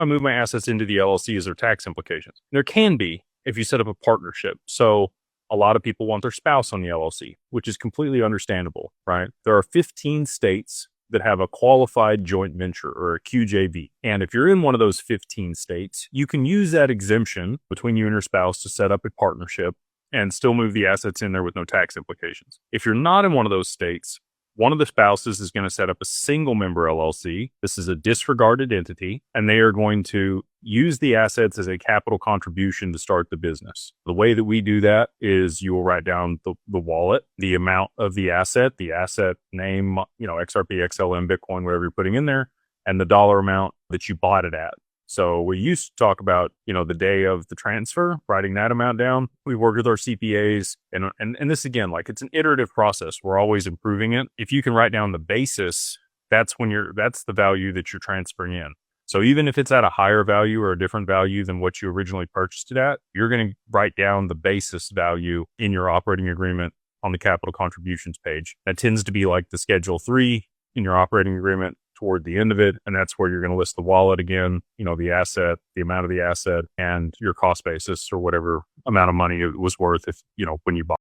I move my assets into the LLC. Is there tax implications? There can be if you set up a partnership. So a lot of people want their spouse on the LLC, which is completely understandable, right? There are 15 states that have a qualified joint venture or a QJV. And if you're in one of those 15 states, you can use that exemption between you and your spouse to set up a partnership and still move the assets in there with no tax implications. If you're not in one of those states, one of the spouses is going to set up a single member LLC. This is a disregarded entity, and they are going to use the assets as a capital contribution to start the business. The way that we do that is you will write down the wallet, the amount of the asset name, XRP, XLM, Bitcoin, whatever you're putting in there, and the dollar amount that you bought it at. So we used to talk about, the day of the transfer, writing that amount down. We worked with our CPAs and this again, like it's an iterative process. We're always improving it. If you can write down the basis, that's the value that you're transferring in. So even if it's at a higher value or a different value than what you originally purchased it at, you're going to write down the basis value in your operating agreement on the capital contributions page. That tends to be like the Schedule 3 in your operating agreement toward the end of it. And that's where you're going to list the wallet again, the asset, the amount of the asset, and your cost basis or whatever amount of money it was worth if, when you bought.